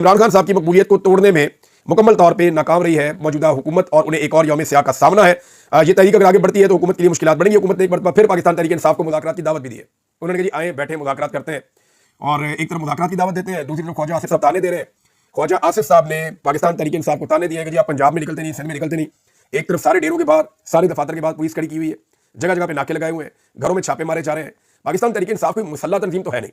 इमरान खान साहब की मकबूलियत को तोड़ने में मुकम्मल तौर पे नाकाम रही है मौजूदा हुकूमत और उन्हें एक और यौम सियाह का सामना है। ये तहरीक अगर आगे बढ़ती है तो हुकूमत के लिए मुश्किलात बढ़ेंगी। हुकूमत ने एक मरतबा फिर पाकिस्तान तहरीक इंसाफ को मुज़ाकरात की दावत भी दी है। उन्होंने कहा जी आए बैठे मुज़ाकरात करते हैं, और एक तरफ मुज़ाकरात की दावत देते हैं, दूसरी तरफ ख्वाजा आसिफ साहब ताने दे रहे हैं। ख्वाजा आसिफ साहब ने पाकिस्तान तहरीक इंसाफ को ताने दिए कि जी आप पंजाब में निकलते नहीं, सिंध में निकलते नहीं। एक तरफ सारे डेरों के बाहर, सारे दफातर के बाहर पुलिस खड़ी की हुई है, जगह जगह पे नाके लगाए हुए हैं, घरों में छापे मारे जा रहे हैं। पाकिस्तान तहरीक इंसाफ कोई मुसल्लह तंजीम तो है नहीं,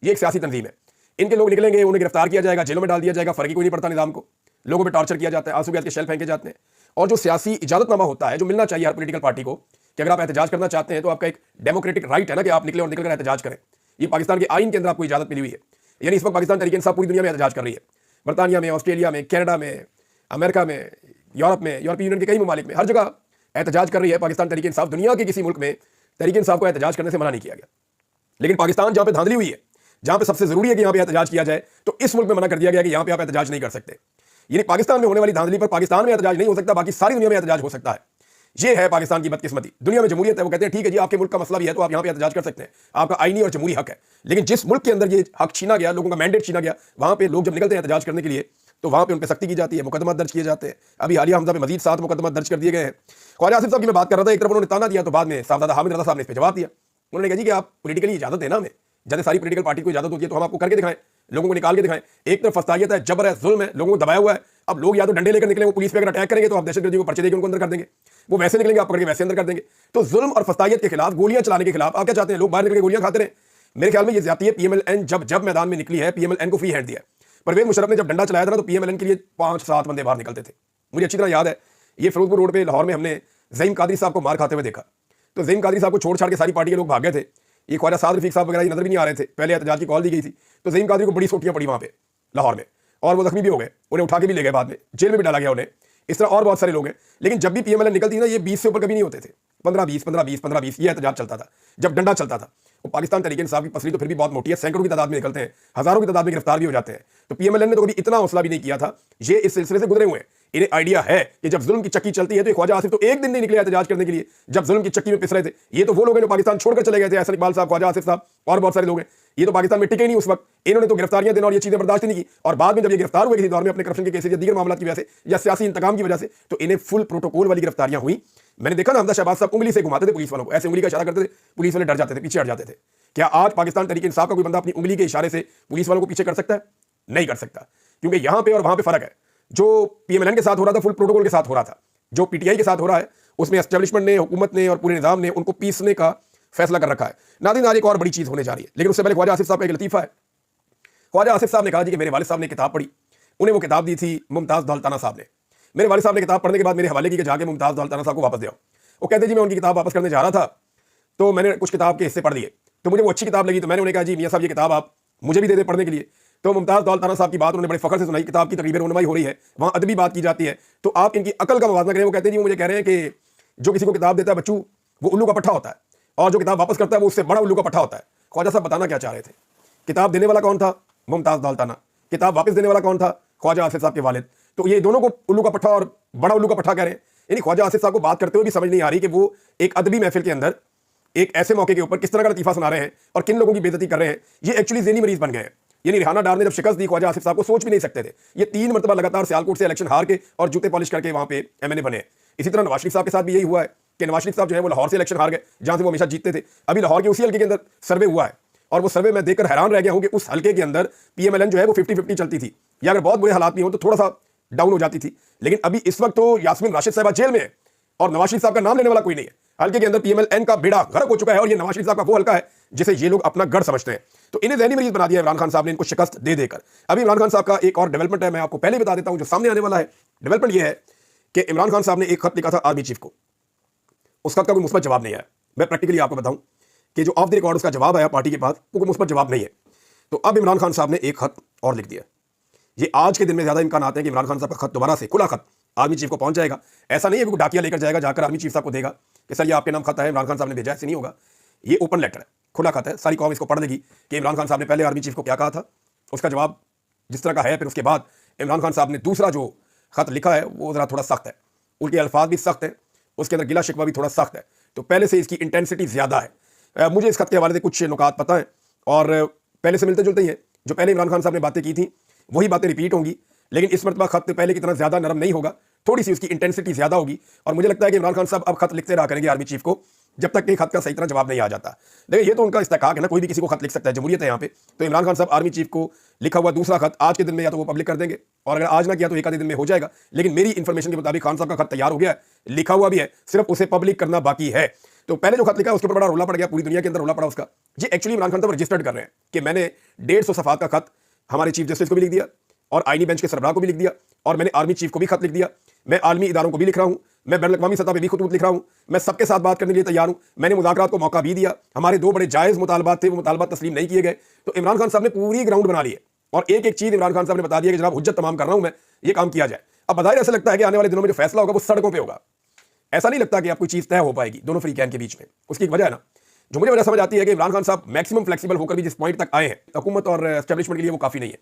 ये एक सियासी तंजीम है। इनके लोग निकलेंगे, उन्हें गिरफ्तार किया जाएगा, जेलों में डाल दिया जाएगा, फर्क ही कोई नहीं पड़ता निजाम को। लोगों पे टॉर्चर किया जाता है, आंसू गैस के शेल फेंके जाते हैं। और जो सियासी इजाजतनामा होता है, जो मिलना चाहिए हर पॉलिटिकल पार्टी को कि अगर आप एहतजाज करना चाहते हैं तो आपका एक डेमोक्रेटिक राइट है ना कि आप निकले और निकलकर एहतजाज करें। ये पाकिस्तान के आइन के अंदर आपको इजाजत मिली हुई है। यानी इस वक्त पाकिस्तान तहरीक इंसाफ पूरी दुनिया में एहतजाज कर रही है, बरतानिया में, ऑस्ट्रेलिया में, कनाडा में, अमेरिका में, यूरोप में, यूरोपीय यूनियन के कई ममालिक में, हर जगह एहतजाज कर रही है पाकिस्तान तहरीक इंसाफ। दुनिया के किसी मुल्क में तहरीक इंसाफ को एहतजाज करने से मना नहीं किया गया, लेकिन पाकिस्तान जहां पे धांधली हुई है, जहां पे सबसे जरूरी है कि यहां पे एहतजाज किया जाए, तो इस मुल्क में मना कर दिया गया कि यहां पे आप एहतजाज नहीं कर सकते। यानी पाकिस्तान में होने वाली धांधली पर पाकिस्तान में एहतजाज नहीं हो सकता, बाकी सारी दुनिया में एहतजाज हो सकता है। ये है पाकिस्तान की बदकिस्मती। दुनिया में जमहूरियत है, वो कहते हैं ठीक है जी आपके मुल्क का मसला भी है तो आप यहां पे एहतजाज कर सकते हैं, आपका आईनी और जमहूरी हक है। लेकिन जिस मुल्क के अंदर ये हक छीना गया, लोगों का मैंडेट छीना गया, वहां पे लोग जब निकलते हैं एहतजाज करने के लिए तो वहां पे उन पर सख्ती की जाती है, मुकदमा दर्ज किए जाते हैं। अभी हालिया हमजा पे मजीद 7 मुकदमा दर्ज कर दिए गए हैं। ख्वाजा आसिफ साहब की मैं बात कर रहा था, एक तरफ उन्होंने ताना दिया तो बाद में साहबजादा हामिद रजा साहब ने इस पर जवाब दिया। उन्होंने कहा जी कि आप पॉलिटिकली इजाजत देना हमें, जैसे सारी पॉलिटिकल पार्टी को इजाजत होती है तो हम आपको करके दिखाएं, लोगों को निकाल के दिखाएं। एक तरफ फस्तायत है, जबर है, जुल्म है, लोगों को दबाया हुआ है। अब लोग या तो डंडे लेकर निकले, वो पुलिस पे अगर अटैक करेंगे तो आप दहशतगर्दी को पर्चे देकर उनको अंदर कर देंगे, वो वैसे निकलेंगे आप पकड़ के वैसे अंदर कर देंगे। तो जुल्म और फस्तायत के खिलाफ, गोलियां चलाने के खिलाफ आप क्या चाहते हैं? लोग बाहर निकल के गोलियां खाते रहे। मेरे ख्याल में ये ज्यादती है। पीएमएलएन जब मैदान में निकली है, पीएमएलएन को फ्री हैंड दिया। परवेज मुशर्रफ ने जब डंडा चलाया था ना तो पीएमएलएन के लिए 5-7 बंदे बाहर निकलते थे। मुझे अच्छी तरह याद है, ये फिरोजपुर रोड पे लाहौर में हमने ज़हीम कादरी साहब को मार खाते हुए देखा। तो ज़हीम कादरी साहब को छोड़ छाड़ के सारी पार्टी के लोग भाग गए थे। ये ख्वाजा साद रफीक साहब वगैरह नजर भी नहीं आ रहे थे। पहले एहतजाज की कॉल दी गई थी तो ज़हीम कादरी को बड़ी सोटियां पड़ी वहां पे लाहौर में, और वो जख्मी भी हो गए, उन्हें उठा के भी ले गए, बाद में जेल में भी डाला गया उन्हें। इस तरह और बहुत सारे लोग हैं। लेकिन जब भी पीएमएलएन निकलती ना, ये 20 से ऊपर कभी नहीं होते थे, 15-20 ये एहतजाज चलता था जब डंडा चलता था। वो पाकिस्तान तहरीक इंसाफ की पसली तो फिर भी बहुत मोटी है, सैकड़ों की तादाद में निकलते हैं, हजारों की तादाद में गिरफ्तार भी हो जाते हैं। तो पीएमएलएन ने तो कभी इतना हौसला भी नहीं किया था। ये इस सिलसिले से गुजरे हुए हैं, इन्हें आइडिया है कि जब जुल्म की चक्की चलती है तो ख्वाजा आसिफ तो एक दिन नहीं निकले एहतजाज करने के लिए जब जुल्म की चक्की में पिस रहे थे। ये तो वो लोग हैं जो पाकिस्तान छोड़कर चले गए थे, एहसन इकबाल साहब, ख्वाजा आसिफ साहब और बहुत सारे लोग हैं। ये तो पाकिस्तान में टिके नहीं उस वक्त, इन्होंने तो गिरफ्तारियां देना और ये चीजें बर्दाश्त नहीं की। और बाद में जब ये गिरफ्तार हुए किसी दौर में अपने करप्शन के केसेस या दीगर मामलों की वजह से या सियासी इंतकाम की वजह से, तो इन्हें फुल प्रोटोकॉल वाली गिरफ्तारियां हुई। मैंने देखा ना, हमजा शहबाज साहब उंगली से घुमाते थे पुलिस वालों को, ऐसे उंगली का इशारा करते थे, पुलिस वाले डर जाते थे, पीछे हट जाते थे। क्या आज पाकिस्तान तहरीक इंसाफ का कोई बंदा अपनी उंगली के इशारे से पुलिस वालों को पीछे कर सकता है? नहीं कर सकता, क्योंकि यहां पे और वहां पे फर्क है। जो पीएमएलएन के साथ हो रहा था फुल प्रोटोकॉल के साथ हो रहा था, जो पीटीआई के साथ हो रहा है उसमें एस्टेब्लिशमेंट ने, हुकूमत ने और पूरे निजाम ने उनको पीसने का फैसला कर रखा है। नाज़रीन, आज एक और बड़ी चीज होने जा रही है, लेकिन उससे पहले ख्वाजा आसिफ साहब का एक लतीफा है। ख्वाजा आसिफ साहब ने कहा जी कि मेरे वालिद साहब ने किताब पढ़ी, उन्हें वो किताब दी थी मुमताज दौलताना साहब ने। मेरे वालिद साहब ने किताब पढ़ने के बाद मेरे हवाले की कि जाके मुमताज दौलताना साहब को वापस दिया। वो कहते जी मैं उनकी किताब वापस करने जा रहा था तो मैंने कुछ किताब के हिस्से पढ़ लिए, तो मुझे वो अच्छी किताब लगी, तो मैंने उन्हें कहा जी मियां साहब ये किताब आप मुझे भी दे दे पढ़ने के लिए। तो मुमताज दौलताना साहब की बात उन्होंने बड़े फख्र से सुनाई। किताब की तकरीबन रुनमाई हो रही है, वहाँ अदबी बात की जाती है, तो आप इनकी अकल का मुवाज़ना करें। वो कहते हैं जी वो मुझे कह रहे हैं कि जो किसी को किताब देता है बच्चू, वो उल्लू का पट्ठा होता है, और जो किताब वापस करता है वो उससे बड़ा उल्लू का पट्ठा होता है। ख्वाजा साहब बताना क्या चाह रहे थे? किताब देने वाला कौन था? मुमताज दौलताना। किताब वापस देने वाला कौन था? ख्वाजा आसिफ साहब के वालिद। तो ये दोनों को उल्लू का पट्ठा और बड़ा उल्लू का पट्ठा कह रहे हैं। यानी ख्वाजा आसिफ साहब को बात करते हुए भी समझ नहीं आ रही कि वो एक अदबी महफिल के अंदर एक ऐसे मौके के ऊपर किस तरह का लतीफा सुना रहे हैं और किन लोगों की बेइज्जती कर रहे हैं। ये एक्चुअली ज़हनी मरीज बन गए हैं। यानी रिहाना डार ने जब शिकस्त दी ख्वाजा आसिफ साहब को, सोच भी नहीं सकते थे। ये 3 मरतबा लगातार सियालकोट से इलेक्शन हार के और जूते पॉलिश करके वहां पे एमएनए बने। इसी तरह नवाज शरीफ साहब के साथ भी यही हुआ है कि नवाज शरीफ साहब जो है वो लाहौर से इलेक्शन हार गए, जहां से वो हमेशा जीतते थे। अभी लाहौर के उसी हल्के के अंदर सर्वे हुआ है, और वो सर्वे मैं देखकर हैरान रह गया हूं कि उस हल्के के अंदर पीएमएलएन जो है वो 50-50 चलती थी, या अगर बहुत बुरे हालात में हो तो थोड़ा सा डाउन हो जाती थी। लेकिन अभी इस वक्त तो यास्मीन राशिद साहबा जेल में है और नवाज शरीफ साहब का नाम लेने वाला कोई नहीं है। हल्के के अंदर पीएमएलएन का बेड़ा गर्क हो चुका है, और ये नवाज शरीफ साहब का वो हल्का है जिसे ये लोग अपना गढ़ समझते हैं। तो इन्हें ज़हनी मरीज बना दिया इमरान खान साहब ने, इनको शिकस्त दे देकर। अभी इमरान खान साहब का एक और डेवलपमेंट है, मैं आपको पहले बता देता हूं जो सामने आने वाला है। डेवलपमेंट ये है कि इमरान खान साहब ने एक खत लिखा था आर्मी चीफ को, उस खत का कोई मुस्बत जवाब नहीं आया। मैं प्रैक्टिकली आपको बताऊं कि जो ऑफ द रिकॉर्ड उसका जवाब आया पार्टी के पास, वो कोई मुस्बत जवाब नहीं है। तो अब इमरान खान साहब ने एक खत और लिख दिया। ये आज के दिन में ज्यादा इम्कान आते हैं कि इमरान खान साहब का खत दोबारा से खुला खत आर्मी चीफ को पहुंच जाएगा। ऐसा नहीं है कि डाकिया लेकर जाएगा, जाकर आर्मी चीफ साहब को देगा कि सर ये आपके नाम खत है, इमरान खान साहब ने भेजा। ऐसे नहीं होगा, ये ओपन लेटर है, खुला खत है, सारी कौम इसको पढ़ लेगी कि इमरान खान साहब ने पहले आर्मी चीफ को क्या कहा था, उसका जवाब जिस तरह का है। फिर उसके बाद इमरान खान साहब ने दूसरा जो खत लिखा है वो जरा थोड़ा सख्त है, उनके अल्फाज भी सख्त है, उसके अंदर गिला शिकवा भी थोड़ा सख्त है। तो पहले से इसकी इंटेंसिटी ज्यादा है। मुझे इस खत के हवाले से कुछ नुकात पता है और पहले से मिलते जुलते ही है। जो पहले इमरान खान साहब ने बातें की थी वही बातें रिपीट होंगी, लेकिन इस मरतबा खत पहले की तरह ज्यादा नरम नहीं होगा, थोड़ी सी उसकी इंटेंसिटी ज्यादा होगी। और मुझे लगता है कि इमरान खान साहब अब खत लिखते रहा करेंगे आर्मी चीफ को जब तक कि खत का सही तरह जवाब नहीं आ जाता। लेकिन ये तो उनका इस्तेकाक है ना, कोई भी किसी को खत लिख सकता है, जमहूरियत है यहाँ पे। तो इमरान खान साहब आर्मी चीफ को लिखा हुआ दूसरा खत आज के दिन में या तो वो पब्लिक कर देंगे, और अगर आज ना किया तो एक आधे दिन में हो जाएगा। लेकिन मेरी इंफॉर्मेशन के मुताबिक खान साहब का खत तैयार हो गया है, लिखा हुआ भी है, सिर्फ उसे पब्लिक करना बाकी है। तो पहले जो खत लिखा है उसके ऊपर बड़ा रोला पड़ गया, पूरी दुनिया के अंदर रोला पड़ा उसका। ये एक्चुअली इमरान खान साहब रजिस्टर्ड कर रहे हैं कि मैंने 150 सफ़ात का खत हमारे चीफ जस्टिस को भी लिख दिया, और आईनी बेंच के सरबराह को भी लिख दिया, और मैंने आर्मी चीफ को भी खत लिख दिया, मैं आर्मी इदारों को भी लिख रहा हूं, मैं बैनुल अक़वामी सतह पे भी खुतूत लिख रहा हूं, मैं सबके साथ बात करने के लिए तैयार हूं, मैंने मुज़ाकरात को मौका भी दिया, हमारे 2 बड़े जायज़ मुतालबात थे, वो मुतालबात तस्लीम नहीं किए गए। तो इमरान खान साहब ने पूरी ग्राउंड बना ली है, और एक एक चीज़ इमरान खान साहब ने बता दिया कि जनाब हुज्जत तमाम कर रहा हूं मैं, ये काम किया जाए। अब बज़ाहिर ऐसा लगता है कि आने वाले दिनों में जो फैसला होगा वो सड़कों पर होगा। ऐसा नहीं लगता कि आप कोई चीज़ तय हो पाएगी दोनों फ्रीकैन के बीच में। उसकी एक वजह है ना, जो मुझे वजह समझ आती है कि इमरान खान साहब मैक्सिमम फ्लेक्सिबल होकर भी जिस पॉइंट तक आए हैं हुकूमत और एस्टेब्लिशमेंट के लिए, वो काफ़ी नहीं है।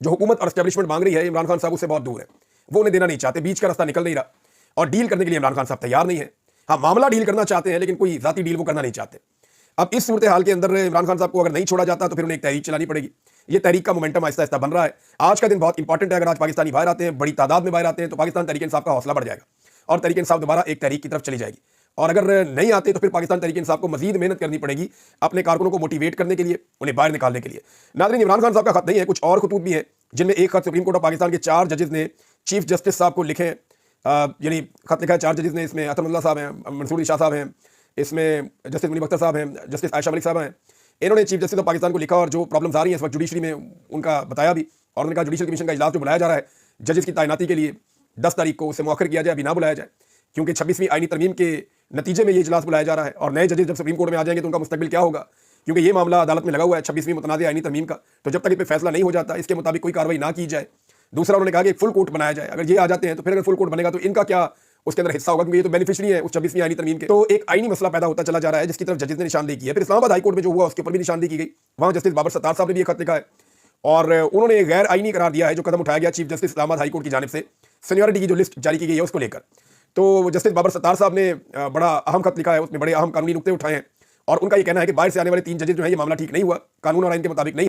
जो हुकूमत और एस्टेब्लिशमेंट मांग रही है इमरान खान साहब उससे बहुत दूर है, वो उन्हें देना नहीं चाहते, बीच का रास्ता निकल नहीं रहा, और डील करने के लिए इमरान खान साहब तैयार नहीं है। हाँ, मामला डील करना चाहते हैं, लेकिन कोई जाती डील वो करना नहीं चाहते। अब इस सूरत हाल के अंदर इमरान खान साहब को अगर नहीं छोड़ा जाता तो फिर उन्हें एक तहरीक चलानी पड़ेगी। ये तहरीक का मोमेंटम आहिस्ता आहिस्ता बन रहा है। आज का दिन बहुत इंपॉर्टेंट है। अगर आज पाकिस्तानी बाहर आते हैं, बड़ी तादाद में बाहर आते हैं, तो पाकिस्तान तहरीक इंसाफ का हौसला बढ़ जाएगा, और तहरीक इंसाफ दोबारा एक तहरीक की तरफ चली जाएगी। और अगर नहीं आते तो फिर पाकिस्तान तहरीक इंसाफ को मजीद मेहनत करनी पड़ेगी अपने कारकुनों को मोटिवेट करने के लिए, उन्हें बाहर निकालने के लिए। नाज़रीन, इमरान खान साहब का खत नहीं है, कुछ और खतूत भी है, जिनमें एक खत सुप्रीम कोर्ट ऑफ पाकिस्तान के 4 जजेस ने चीफ जस्टिस साहब को लिखे। यानी खत लिखा है 4 जजेस ने, इसमें अतमुल्लाह साहब हैं, मंसूर शाह साहब हैं, इसमें जस्टिस मुनीब अख्तर साहब हैं, जस्टिस आयशा मलिक साहब हैं। इन्होंने चीफ जस्टिस ऑफ पाकिस्तान को लिखा और जो प्रॉब्लम्स आ रही हैं इस वक्त जुडिशरी में उनका बताया भी, और उन्होंने कहा जुडिशल कमीशन का इजलास जो बुलाया जा रहा है जजेस की तैनाती के लिए 10 तारीख को, उसे मौखर किया जाए, अभी ना बुलाया जाए, क्योंकि 26वीं आईनी तरमीम के नतीजे में ये इजलास बुलाया जा रहा है। और नए जजेस जब सुप्रीम कोर्ट में आ जाएंगे तो उनका मुस्तकबिल क्या होगा, क्योंकि ये मामला अदालत में लगा हुआ है 26वीं मुतनाज़ आईनी तरमीम का। तो जब तक इस पर फैसला नहीं हो जाता, इसके मुताबिक कोई कार्रवाई ना की जाए। दूसरा, उन्होंने कहा कि एक फुल कोर्ट बनाया जाए। अगर ये आ जाते हैं तो फिर अगर फुल कोर्ट बनेगा तो इनका क्या उसके अंदर हिस्सा होगा, क्योंकि ये तो बेनिफिशियरी है उस 26वीं आईनी तरमीम के। तो एक आईनी मसला पैदा होता चला जा रहा है जिसकी तरफ जजेस ने निशानदेही की है। फिर इस्लामाबाद हाई कोर्ट में जो हुआ उसके ऊपर भी निशानदेही की गई, वहाँ जस्टिस बाबर सत्तार साहब ने भी एक खत लिखा है, और उन्होंने गैर आईनी करार दिया है जो कदम उठाया गया chief justice Islamabad high court की जानिब से सीनियरिटी की जो लिस्ट जारी की गई है उसको लेकर। तो जस्टिस बाबर सत्तार साहब ने बड़ा अहम खत लिखा है, उसमें बड़े अहम कानूनी नुक्ते उठाए हैं, और उनका ये कहना है कि बाहर से आने वाले 3 जजेस जो है ये मामला ठीक नहीं हुआ, कानून और आइन के मुताबिक नहीं